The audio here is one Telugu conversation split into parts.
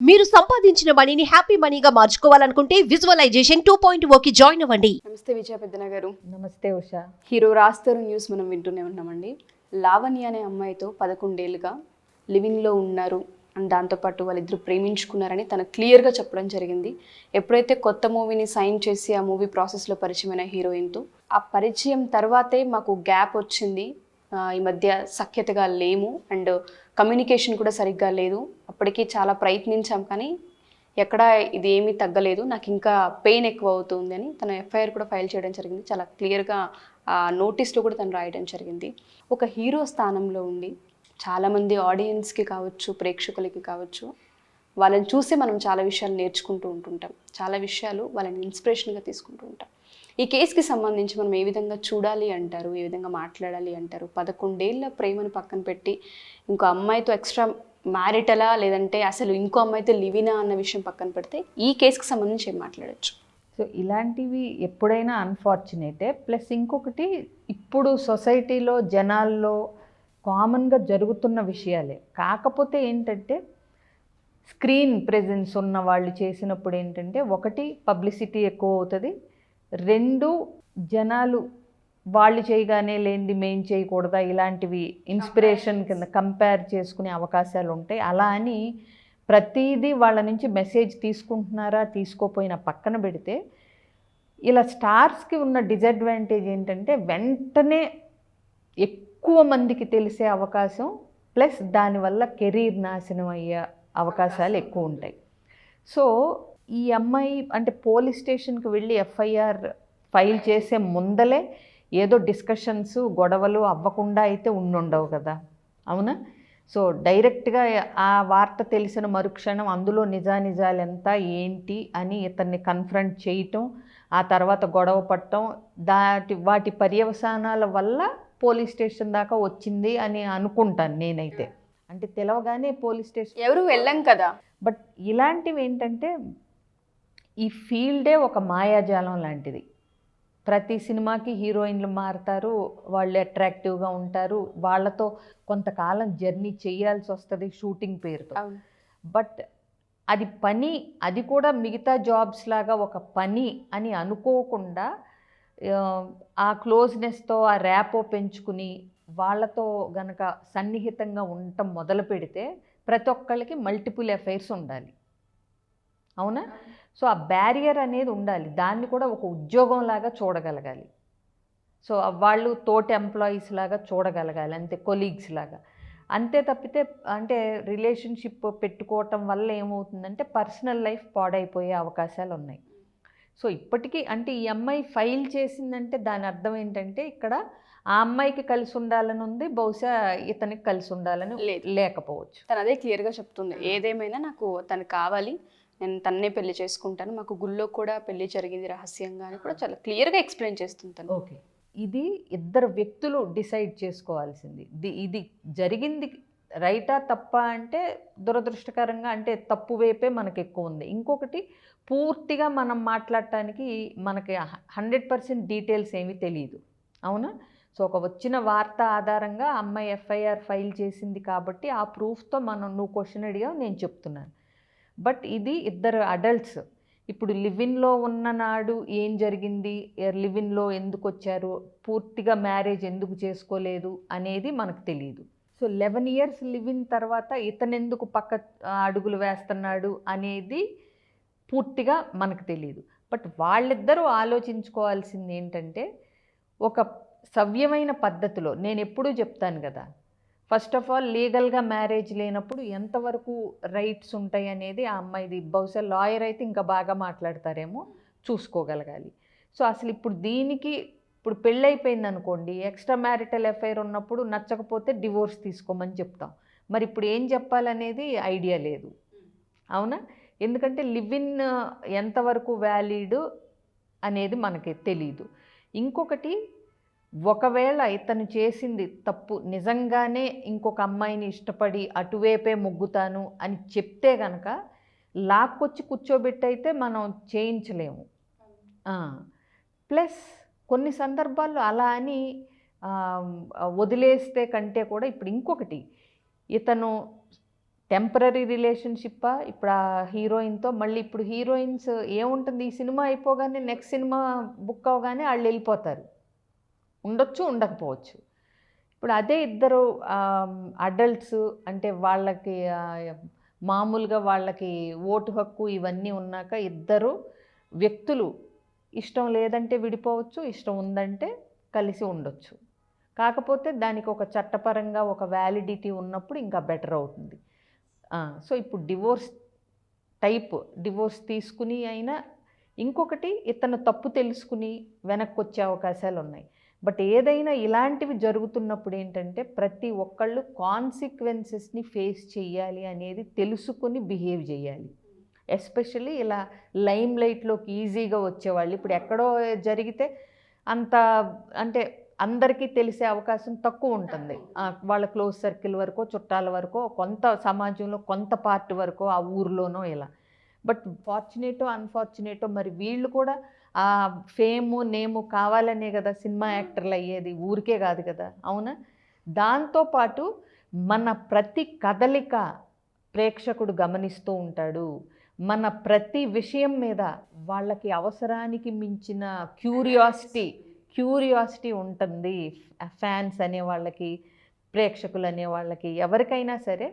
మీరు సంపాదించిన మనీని హ్యాపీ మనీగా మార్చుకోవాలనుకుంటే విజువలైజేషన్ 2.0కి జాయిన్ అవ్వండి. నమస్తే విజయ పెద్దన గారు. నమస్తే ఉషా. హీరో రాస్తారు న్యూస్ మనం వింటూనే ఉన్నామండి. లావణ్య అనే అమ్మాయితో 11 ఏళ్ళుగా లివింగ్లో ఉన్నారు అండ్ దాంతోపాటు వాళ్ళిద్దరు ప్రేమించుకున్నారని తను క్లియర్గా చెప్పడం జరిగింది. ఎప్పుడైతే కొత్త మూవీని సైన్ చేసి ఆ మూవీ ప్రాసెస్లో పరిచయమైన హీరోయిన్తో ఆ పరిచయం తర్వాతే మాకు గ్యాప్ వచ్చింది, ఈ మధ్య సఖ్యతగా లేము అండ్ కమ్యూనికేషన్ కూడా సరిగ్గా లేదు, అప్పటికి చాలా ప్రయత్నించాం కానీ ఎక్కడ ఇది ఏమీ తగ్గలేదు, నాకు ఇంకా పెయిన్ ఎక్కువ అవుతుంది అని తన ఎఫ్ఐఆర్ కూడా ఫైల్ చేయడం జరిగింది. చాలా క్లియర్గా ఆ నోటీస్లో కూడా తను రాయడం జరిగింది. ఒక హీరో స్థానంలో ఉండి చాలామంది ఆడియన్స్కి కావచ్చు, ప్రేక్షకులకి కావచ్చు, వాళ్ళని చూసే మనం చాలా విషయాలు నేర్చుకుంటూ ఉంటుంటాం, చాలా విషయాలు వాళ్ళని ఇన్స్పిరేషన్గా తీసుకుంటూ ఉంటాం. ఈ కేసుకి సంబంధించి మనం ఏ విధంగా చూడాలి అంటారు, ఏ విధంగా మాట్లాడాలి అంటారు? 11 ఏళ్ళ ప్రేమను పక్కన పెట్టి ఇంకో అమ్మాయితో ఎక్స్ట్రా మ్యారిటలా లేదంటే అసలు ఇంకో అమ్మాయితో లివినా అన్న విషయం పక్కన పెడితే ఈ కేసుకి సంబంధించి ఏం మాట్లాడచ్చు? సో ఇలాంటివి ఎప్పుడైనా అన్ఫార్చునేటే. ప్లస్ ఇంకొకటి, ఇప్పుడు సొసైటీలో జనాల్లో కామన్గా జరుగుతున్న విషయాలే. కాకపోతే ఏంటంటే స్క్రీన్ ప్రెజెన్స్ ఉన్న వాళ్ళు చేసినప్పుడు ఏంటంటే, ఒకటి పబ్లిసిటీ ఎక్కువ అవుతుంది, 2 జనాలు వాళ్ళు చేయగానే లేనిది మేం చేయకూడదా ఇలాంటివి ఇన్స్పిరేషన్ కింద కంపేర్ చేసుకునే అవకాశాలు ఉంటాయి. అలా అని ప్రతిదీ వాళ్ళ నుంచి మెసేజ్ తీసుకుంటున్నారా తీసుకోపోయినా పక్కన పెడితే, ఇలా స్టార్స్కి ఉన్న డిసడ్వాంటేజ్ ఏంటంటే వెంటనే ఎక్కువ మందికి తెలిసే అవకాశం, ప్లస్ దానివల్ల కెరీర్ నాశనం అయ్యే అవకాశాలు ఎక్కువ ఉంటాయి. సో ఈ అమ్మాయి అంటే పోలీస్ స్టేషన్కి వెళ్ళి ఎఫ్ఐఆర్ ఫైల్ చేసే ముందలే ఏదో డిస్కషన్స్ గొడవలు అవ్వకుండా అయితే ఉండుండవు కదా, అవునా? సో డైరెక్ట్గా ఆ వార్త తెలిసిన మరుక్షణం అందులో నిజానిజాలు ఎంత ఏంటి అని ఇతన్ని కన్ఫ్రంట్ చేయటం, ఆ తర్వాత గొడవ పడటం, వాటి పర్యవసానాల వల్ల పోలీస్ స్టేషన్ దాకా వచ్చింది అని అనుకుంటాను నేనైతే. అంటే తెలవగానే పోలీస్ స్టేషన్ ఎవరు వెళ్ళం కదా. బట్ ఇలాంటివి ఏంటంటే, ఈ ఫీల్డే ఒక మాయాజాలం లాంటిది. ప్రతి సినిమాకి హీరోయిన్లు మారుతారు, వాళ్ళు అట్రాక్టివ్గా ఉంటారు, వాళ్ళతో కొంతకాలం జర్నీ చేయాల్సి వస్తుంది షూటింగ్ పేరుతో. బట్ అది పని, అది కూడా మిగతా జాబ్స్ లాగా ఒక పని అని అనుకోకుండా ఆ క్లోజ్నెస్తో ఆ ర్యాపో పెంచుకుని వాళ్ళతో గనక సన్నిహితంగా ఉండటం మొదలు పెడితే ప్రతి ఒక్కళ్ళకి మల్టిపుల్ అఫైర్స్ ఉండాలి, అవునా? సో ఆ బ్యారియర్ అనేది ఉండాలి, దాన్ని కూడా ఒక ఉద్యోగం లాగా చూడగలగాలి. సో వాళ్ళు తోటి ఎంప్లాయీస్ లాగా చూడగలగాలి, అంతే, కొలీగ్స్ లాగా. అంతే తప్పితే అంటే రిలేషన్షిప్ పెట్టుకోవటం వల్ల ఏమవుతుందంటే పర్సనల్ లైఫ్ పాడైపోయే అవకాశాలు ఉన్నాయి. సో ఇప్పటికీ అంటే ఈ అమ్మాయి ఫైల్ చేసిందంటే దాని అర్థం ఏంటంటే, ఇక్కడ ఆ అమ్మాయికి కలిసి ఉండాలని ఉంది, బహుశా ఇతనికి కలిసి ఉండాలని లేకపోవచ్చు. తను అదే క్లియర్గా చెప్తుంది, ఏదేమైనా నాకు తను కావాలి, నేను తన్నే పెళ్లి చేసుకుంటాను, మాకు గుళ్ళో కూడా పెళ్లి జరిగింది రహస్యంగా అని కూడా చాలా క్లియర్గా ఎక్స్ప్లెయిన్ చేస్తుంది. ఓకే, ఇది ఇద్దరు వ్యక్తులు డిసైడ్ చేసుకోవాల్సింది. ఇది జరిగింది రైటా తప్ప అంటే దురదృష్టకరంగా అంటే తప్పు వైపే మనకు ఎక్కువ ఉంది. ఇంకొకటి, పూర్తిగా మనం మాట్లాడటానికి మనకి 100% డీటెయిల్స్ ఏమీ తెలియదు, అవునా? సో ఒక వచ్చిన వార్త ఆధారంగా అమ్మాయి ఎఫ్ఐఆర్ ఫైల్ చేసింది కాబట్టి ఆ ప్రూఫ్తో నువ్వు క్వశ్చన్ అడిగా నేను చెప్తున్నాను. బట్ ఇది ఇద్దరు అడల్ట్స్ ఇప్పుడు లివిన్లో ఉన్న నాడు ఏం జరిగింది, లివిన్లో ఎందుకు వచ్చారు, పూర్తిగా మ్యారేజ్ ఎందుకు చేసుకోలేదు అనేది మనకు తెలియదు. సో 11 years లివిన్ తర్వాత ఇతనెందుకు పక్క అడుగులు వేస్తున్నాడు అనేది పూర్తిగా మనకు తెలియదు. బట్ వాళ్ళిద్దరూ ఆలోచించుకోవాల్సింది ఏంటంటే, ఒక సవ్యమైన పద్ధతిలో, నేను ఎప్పుడూ చెప్తాను కదా, ఫస్ట్ ఆఫ్ ఆల్ లీగల్గా మ్యారేజ్ లేనప్పుడు ఎంతవరకు రైట్స్ ఉంటాయి అనేది ఆ అమ్మాయిది, బహుశా లాయర్ అయితే ఇంకా బాగా మాట్లాడతారేమో, చూసుకోగలగాలి. సో అసలు ఇప్పుడు దీనికి ఇప్పుడు పెళ్ళైపోయింది అనుకోండి, ఎక్స్ట్రా మ్యారిటల్ అఫైర్ ఉన్నప్పుడు నచ్చకపోతే డివోర్స్ తీసుకోమని చెప్తాం. మరి ఇప్పుడు ఏం చెప్పాలనేది ఐడియా లేదు, అవునా? ఎందుకంటే లివిన్ ఎంతవరకు వ్యాలిడ్ అనేది మనకి తెలీదు. ఇంకొకటి, ఒకవేళ ఇతను చేసింది తప్పు, నిజంగానే ఇంకొక అమ్మాయిని ఇష్టపడి అటువైపే మొగ్గుతాను అని చెప్తే కనుక లాక్కొచ్చి కూర్చోబెట్టయితే మనం చేయించలేము. ప్లస్ కొన్ని సందర్భాల్లో అలా అని వదిలేస్తే కంటే కూడా, ఇప్పుడు ఇంకొకటి, ఇతను టెంపరీ రిలేషన్షిప్పా ఇప్పుడు ఆ హీరోయిన్తో, మళ్ళీ ఇప్పుడు హీరోయిన్స్ ఏముంటుంది, ఈ సినిమా అయిపోగానే నెక్స్ట్ సినిమా బుక్ అవగానే వాళ్ళు వెళ్ళిపోతారు, ఉండొచ్చు ఉండకపోవచ్చు. ఇప్పుడు అదే ఇద్దరు అడల్ట్స్ అంటే వాళ్ళకి మామూలుగా వాళ్ళకి ఓటు హక్కు ఇవన్నీ ఉన్నాక ఇద్దరు వ్యక్తులు ఇష్టం లేదంటే విడిపోవచ్చు, ఇష్టం ఉందంటే కలిసి ఉండొచ్చు. కాకపోతే దానికి ఒక చట్టపరంగా ఒక వ్యాలిడిటీ ఉన్నప్పుడు ఇంకా బెటర్ అవుతుంది. సో ఇప్పుడు డివోర్స్ తీసుకుని అయినా, ఇంకొకటి ఇతను తప్పు తెలుసుకుని వెనక్కి వచ్చే అవకాశాలు ఉన్నాయి. బట్ ఏదైనా ఇలాంటివి జరుగుతున్నప్పుడు ఏంటంటే ప్రతి ఒక్కళ్ళు కాన్సిక్వెన్సెస్ని ఫేస్ చేయాలి అనేది తెలుసుకుని బిహేవ్ చేయాలి. ఎస్పెషల్లీ ఇలా లైమ్ లైట్లోకి ఈజీగా వచ్చేవాళ్ళు. ఇప్పుడు ఎక్కడో జరిగితే అంత అంటే అందరికీ తెలిసే అవకాశం తక్కువ ఉంటుంది. వాళ్ళ క్లోజ్ సర్కిల్ వరకు, చుట్టాల వరకు, కొంత సమాజంలో కొంత పార్ట్ వరకు, ఆ ఊర్లోనో ఇలా. బట్ ఫార్చునేటో అన్ఫార్చునేటో మరి వీళ్ళు కూడా ఆ ఫేము నేము కావాలనే కదా సినిమా యాక్టర్లు అయ్యేది, ఊరికే కాదు కదా, అవునా? దాంతోపాటు మన ప్రతి కదలిక ప్రేక్షకుడు గమనిస్తూ ఉంటాడు. మన ప్రతి విషయం మీద వాళ్ళకి అవసరానికి మించిన క్యూరియాసిటీ ఉంటుంది. ఫ్యాన్స్ అనే వాళ్ళకి, ప్రేక్షకులు అనే వాళ్ళకి, ఎవరికైనా సరే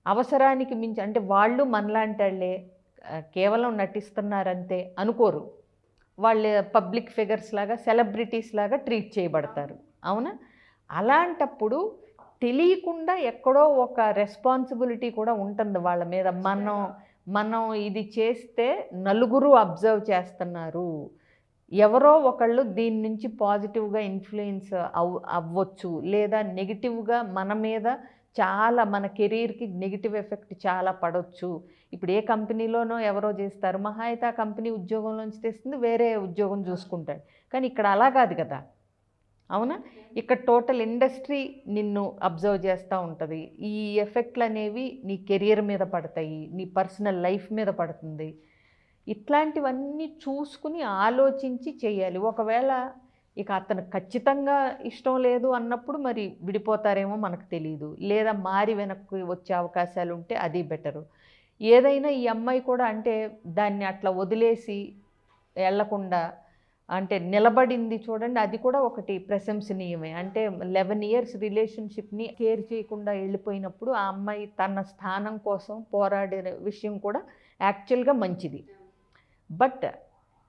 అవసరానికి మించి, అంటే వాళ్ళు మనలాంటి వాళ్ళే కేవలం నటిస్తున్నారంతే అనుకోరు. వాళ్ళు పబ్లిక్ ఫిగర్స్ లాగా, సెలబ్రిటీస్ లాగా ట్రీట్ చేయబడతారు, అవునా? అలాంటప్పుడు తెలియకుండా ఎక్కడో ఒక రెస్పాన్సిబిలిటీ కూడా ఉంటుంది వాళ్ళ మీద. మనం ఇది చేస్తే నలుగురు అబ్జర్వ్ చేస్తున్నారు, ఎవరో ఒకళ్ళు దీని నుంచి పాజిటివ్గా ఇన్ఫ్లుయెన్స్ అవ్వచ్చు, లేదా నెగిటివ్గా మన మీద చాలా, మన కెరీర్కి నెగిటివ్ ఎఫెక్ట్ చాలా పడవచ్చు. ఇప్పుడు ఏ కంపెనీలోనో ఎవరో చేస్తారు, మహా అయితే ఆ కంపెనీ ఉద్యోగంలోంచి తెస్తుంది, వేరే ఉద్యోగం చూసుకుంటాడు. కానీ ఇక్కడ అలా కాదు కదా, అవునా? ఇక్కడ టోటల్ ఇండస్ట్రీ నిన్ను అబ్జర్వ్ చేస్తూ ఉంటుంది. ఈ ఎఫెక్ట్లు అనేవి నీ కెరియర్ మీద పడతాయి, నీ పర్సనల్ లైఫ్ మీద పడుతుంది. ఇట్లాంటివన్నీ చూసుకుని ఆలోచించి చేయాలి. ఒకవేళ ఇక అతను ఖచ్చితంగా ఇష్టం లేదు అన్నప్పుడు మరి విడిపోతారేమో మనకు తెలియదు, లేదా మారి వెనక్కి వచ్చే అవకాశాలు ఉంటే అది బెటరు. ఏదైనా ఈ అమ్మాయి కూడా అంటే దాన్ని అట్లా వదిలేసి వెళ్లకుండా అంటే నిలబడింది చూడండి, అది కూడా ఒకటి ప్రశంసనీయమే. అంటే 11 years రిలేషన్షిప్ని కేర్ చేయకుండా వెళ్ళిపోయినప్పుడు ఆ అమ్మాయి తన స్థానం కోసం పోరాడే విషయం కూడా యాక్చువల్గా మంచిది. బట్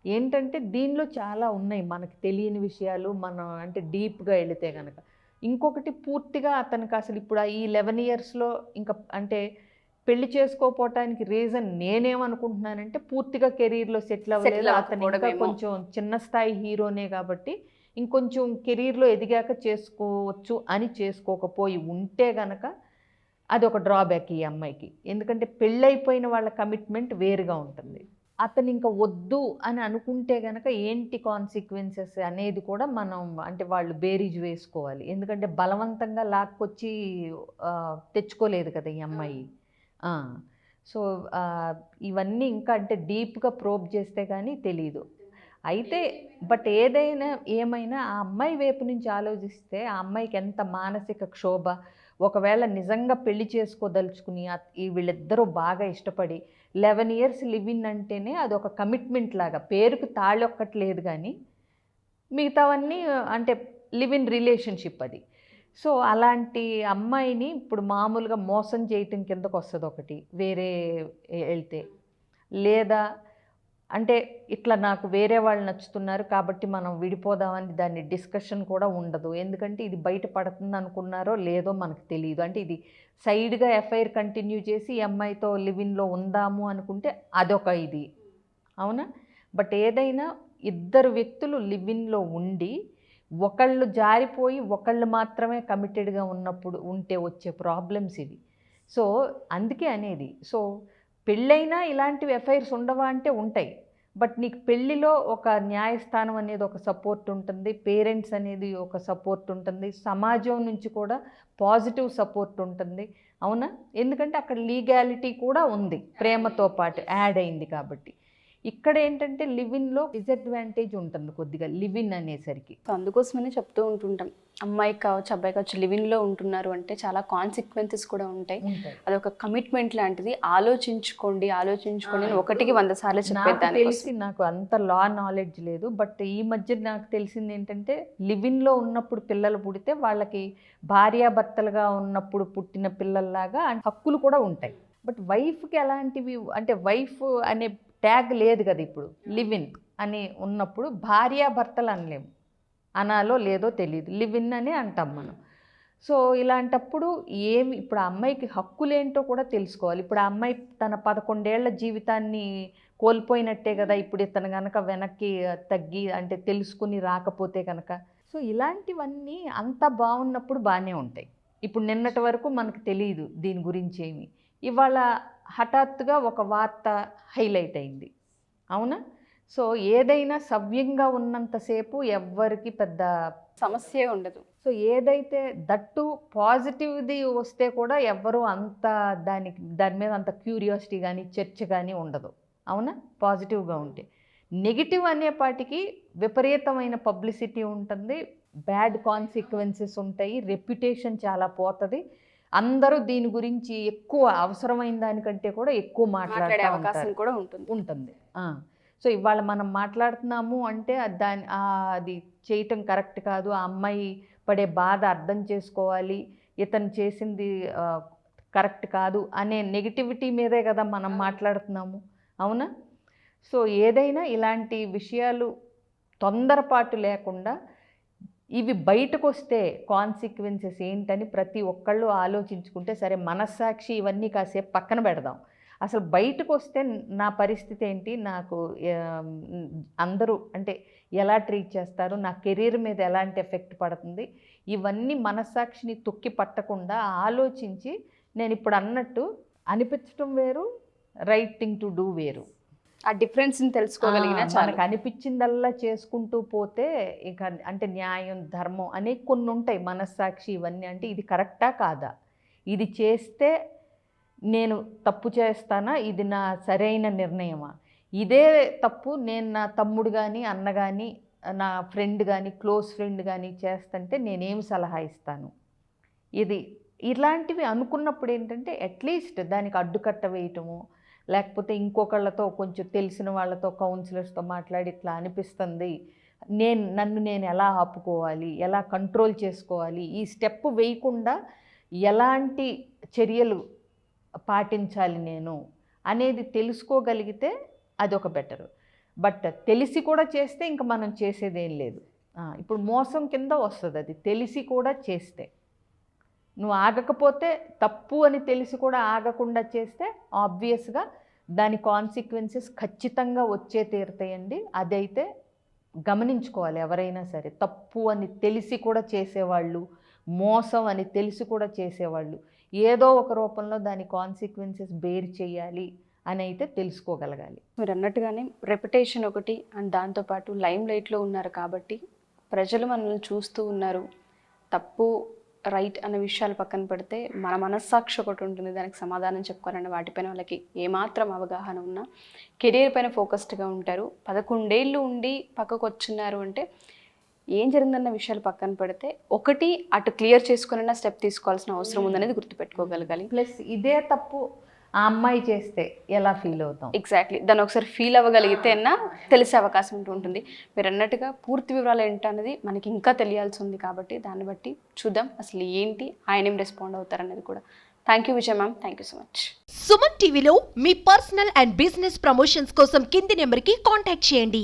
ఏంటంటే దీనిలో చాలా ఉన్నాయి మనకు తెలియని విషయాలు, మనం అంటే డీప్గా వెళితే కనుక. ఇంకొకటి పూర్తిగా అతనికి అసలు ఇప్పుడు ఈ 11 yearsలో ఇంకా అంటే పెళ్లి చేసుకోపోవటానికి రీజన్ నేనేమనుకుంటున్నానంటే పూర్తిగా కెరీర్లో సెటిల్ అవ్వలేదు, అతను ఇంకా కొంచెం చిన్న స్థాయి హీరోనే కాబట్టి ఇంకొంచెం కెరీర్లో ఎదిగాక చేసుకోవచ్చు అని చేసుకోకపోయి ఉంటే గనక అది ఒక డ్రాబ్యాక్ ఈ అమ్మాయికి. ఎందుకంటే పెళ్ళైపోయిన వాళ్ళ కమిట్మెంట్ వేరుగా ఉంటుంది. అతను ఇంకా వద్దు అని అనుకుంటే కనుక ఏంటి కాన్సిక్వెన్సెస్ అనేది కూడా మనం అంటే వాళ్ళు బేరీజ్ వేసుకోవాలి. ఎందుకంటే బలవంతంగా లాక్కొచ్చి తెచ్చుకోలేదు కదా ఈ అమ్మాయి. సో ఇవన్నీ ఇంకా అంటే డీప్గా ప్రోబ్ చేస్తే కానీ తెలీదు. అయితే బట్ ఏమైనా ఆ అమ్మాయి వైపు నుంచి ఆలోచిస్తే ఆ అమ్మాయికి ఎంత మానసిక క్షోభ. ఒకవేళ నిజంగా పెళ్లి చేసుకోదలుచుకుని వీళ్ళిద్దరూ బాగా ఇష్టపడి 11 years లివ్ ఇన్ అంటేనే అదొక కమిట్మెంట్ లాగా, పేరుకు తాళి ఒక్కటి లేదు కానీ మిగతావన్నీ అంటే లివ్ ఇన్ రిలేషన్షిప్ అది. సో అలాంటి అమ్మాయిని ఇప్పుడు మామూలుగా మోసం చేయటం కిందకు వస్తుంది ఒకటి, వేరే వెళ్తే. లేదా అంటే ఇట్లా నాకు వేరే వాళ్ళు నచ్చుతున్నారు కాబట్టి మనం విడిపోదామని దాన్ని డిస్కషన్ కూడా ఉండదు. ఎందుకంటే ఇది బయట పడుతుంది అనుకున్నారో లేదో మనకు తెలియదు. అంటే ఇది సైడ్గా ఎఫ్ఐఆర్ కంటిన్యూ చేసి ఈ అమ్మాయితో లివిన్లో ఉందాము అనుకుంటే అదొక ఇది, అవునా? బట్ ఏదైనా ఇద్దరు వ్యక్తులు లివిన్లో ఉండి ఒకళ్ళు జారిపోయి ఒకళ్ళు మాత్రమే కమిటెడ్గా ఉన్నప్పుడు ఉంటే వచ్చే ప్రాబ్లమ్స్ ఇవి. సో అందుకే అనేది, సో పెళ్ళైనా ఇలాంటివి ఎఫ్ఐఆర్స్ ఉండవా అంటే ఉంటాయి. బట్ నీకు పెళ్ళిలో ఒక న్యాయస్థానం అనేది ఒక సపోర్ట్ ఉంటుంది, పేరెంట్స్ అనేది ఒక సపోర్ట్ ఉంటుంది, సమాజం నుంచి కూడా పాజిటివ్ సపోర్ట్ ఉంటుంది, అవునా? ఎందుకంటే అక్కడ లీగాలిటీ కూడా ఉంది, ప్రేమతో పాటు యాడ్ అయింది కాబట్టి. ఇక్కడ ఏంటంటే లివిన్లో డిసడ్వాంటేజ్ ఉంటుంది కొద్దిగా, లివిన్ అనేసరికి. సో అందుకోసమనే చెప్తూ ఉంటుంటాం, అమ్మాయికి కావచ్చు అబ్బాయి కావచ్చు లివిన్లో ఉంటున్నారు అంటే చాలా కాన్సిక్వెన్సెస్ కూడా ఉంటాయి. అదొక కమిట్మెంట్ లాంటిది. ఆలోచించుకోండి అని 100 సార్లు చెప్పేదాన్ని. తెలిసి నాకు అంత లా నాలెడ్జ్ లేదు, బట్ ఈ మధ్య నాకు తెలిసింది ఏంటంటే లివిన్లో ఉన్నప్పుడు పిల్లలు పుడితే వాళ్ళకి భార్యాభర్తలుగా ఉన్నప్పుడు పుట్టిన పిల్లల్లాగా హక్కులు కూడా ఉంటాయి. బట్ వైఫ్కి ఎలాంటివి అంటే వైఫ్ అనే ట్యాగ్ లేదు కదా ఇప్పుడు. లివిన్ అని ఉన్నప్పుడు భార్యాభర్తలు అనలేము, అనాలో లేదో తెలియదు, లివిన్ అని అంటాం మనం. సో ఇలాంటప్పుడు ఇప్పుడు ఆ అమ్మాయికి హక్కులేంటో కూడా తెలుసుకోవాలి. ఇప్పుడు ఆ అమ్మాయి తన 11 ఏళ్ల జీవితాన్ని కోల్పోయినట్టే కదా ఇప్పుడు ఇతను కనుక వెనక్కి తగ్గి అంటే తెలుసుకుని రాకపోతే కనుక. సో ఇలాంటివన్నీ అంతా బాగున్నప్పుడు బాగానే ఉంటాయి. ఇప్పుడు నిన్నటి వరకు మనకు తెలియదు దీని గురించి ఏమి, ఇవాళ హఠాత్తుగా ఒక వార్త హైలైట్ అయింది, అవునా? సో ఏదైనా సవ్యంగా ఉన్నంతసేపు ఎవ్వరికి పెద్ద సమస్య ఉండదు. సో ఏదైతే దట్టు పాజిటివ్ది వస్తే కూడా ఎవ్వరూ అంత దాని మీద అంత క్యూరియాసిటీ కానీ చర్చ కానీ ఉండదు, అవునా? పాజిటివ్గా ఉంటే. నెగిటివ్ అనేపాటికి విపరీతమైన పబ్లిసిటీ ఉంటుంది, బ్యాడ్ కాన్సిక్వెన్సెస్ ఉంటాయి, రెప్యుటేషన్ చాలా పోతుంది. అందరూ దీని గురించి ఎక్కువ అవసరమైన దానికంటే కూడా ఎక్కువ మాట్లాడే అవకాశం కూడా ఉంటుంది. సో ఇవాళ మనం మాట్లాడుతున్నాము అంటే అది చేయటం కరెక్ట్ కాదు, ఆ అమ్మాయి పడే బాధ అర్థం చేసుకోవాలి, ఇతను చేసింది కరెక్ట్ కాదు అనే నెగిటివిటీ మీదే కదా మనం మాట్లాడుతున్నాము, అవునా? సో ఏదైనా ఇలాంటి విషయాలు తొందరపాటు లేకుండా ఇవి బయటకు వస్తే కాన్సిక్వెన్సెస్ ఏంటని ప్రతి ఒక్కళ్ళు ఆలోచించుకుంటే సరే. మనస్సాక్షి ఇవన్నీ కాసేపు పక్కన పెడదాం, అసలు బయటకు వస్తే నా పరిస్థితి ఏంటి, నాకు అందరూ అంటే ఎలా ట్రీట్ చేస్తారు, నా కెరీర్ మీద ఎలాంటి ఎఫెక్ట్ పడుతుంది, ఇవన్నీ మనస్సాక్షిని తొక్కి పట్టకుండా ఆలోచించి నేను ఇప్పుడు అన్నట్టు అనిపించడం వేరు, రైట్ థింగ్ టు డూ వేరు. ఆ డిఫరెన్స్ని తెలుసుకోగలిగిన మనకు అనిపించిందల్లా చేసుకుంటూ పోతే ఇక అంటే న్యాయం ధర్మం అనే కొన్ని ఉంటాయి, మనస్సాక్షి ఇవన్నీ. అంటే ఇది కరెక్టా కాదా, ఇది చేస్తే నేను తప్పు చేస్తానా, ఇది నా సరైన నిర్ణయమా, ఇదే తప్పు నేను నా తమ్ముడు కానీ అన్న కానీ నా ఫ్రెండ్ కానీ క్లోజ్ ఫ్రెండ్ కానీ చేస్తుంటే నేనేం సలహా ఇస్తాను, ఇది ఇలాంటివి అనుకున్నప్పుడు ఏంటంటే అట్లీస్ట్ దానికి అడ్డుకట్ట వేయటము, లేకపోతే ఇంకొకళ్ళతో కొంచెం తెలిసిన వాళ్ళతో కౌన్సిలర్స్తో మాట్లాడి ఇట్లా అనిపిస్తుంది, నన్ను నేను ఎలా ఆపుకోవాలి, ఎలా కంట్రోల్ చేసుకోవాలి, ఈ స్టెప్ వేయకుండా ఎలాంటి చర్యలు పాటించాలి నేను అనేది తెలుసుకోగలిగితే అదొక బెటరు. బట్ తెలిసి కూడా చేస్తే ఇంకా మనం చేసేదేం లేదు. ఇప్పుడు మోసం కింద వస్తుంది అది, తెలిసి కూడా చేస్తే. నువ్వు ఆగకపోతే తప్పు అని తెలిసి కూడా ఆగకుండా చేస్తే ఆబ్వియస్గా దాని కాన్సిక్వెన్సెస్ ఖచ్చితంగా వచ్చే తీరుతాయండి. అదైతే గమనించుకోవాలి ఎవరైనా సరే. తప్పు అని తెలిసి కూడా చేసేవాళ్ళు, మోసం అని తెలిసి కూడా చేసేవాళ్ళు ఏదో ఒక రూపంలో దాని కాన్సిక్వెన్సెస్ బేర్ చేయాలి అని అయితే తెలుసుకోగలగాలి. మీరు అన్నట్టుగానే రెప్యుటేషన్ ఒకటి, అండ్ దాంతోపాటు లైమ్ లైట్లో ఉన్నారు కాబట్టి ప్రజలు మనల్ని చూస్తూ ఉన్నారు. తప్పు రైట్ అనే విషయాలు పక్కన పెడితే మన మనస్సాక్షి ఒకటి ఉంటుంది, దానికి సమాధానం చెప్పుకోవాలన్న వాటిపైన వాళ్ళకి ఏమాత్రం అవగాహన ఉన్నా కెరీర్ పైన ఫోకస్డ్గా ఉంటారు. 11 ఏళ్ళు ఉండి పక్కకు వచ్చున్నారు అంటే ఏం జరిగిందన్న విషయాలు పక్కన పెడితే ఒకటి అటు క్లియర్ చేసుకున్న స్టెప్ తీసుకోవాల్సిన అవసరం ఉందనేది గుర్తుపెట్టుకోగలగాలి. ప్లస్ ఇదే తప్పు ఆ అమ్మాయి చేస్తే ఎలా ఫీల్ అవుతాం, ఎగ్జాక్ట్లీ దాన్ని ఒకసారి ఫీల్ అవ్వగలిగితే అన్నా తెలిసే అవకాశం ఉంటుంది. మీరు అన్నట్టుగా పూర్తి వివరాలు ఏంటనేది మనకి ఇంకా తెలియాల్సి ఉంది కాబట్టి దాన్ని బట్టి చూద్దాం అసలు ఏంటి, ఆయన ఏం రెస్పాండ్ అవుతారనేది కూడా. Thank you Vijay ma'am, thank you so much. Suman టీవీలో మీ పర్సనల్ అండ్ బిజినెస్ ప్రమోషన్స్ కోసం కింది నెంబర్కి కాంటాక్ట్ చేయండి.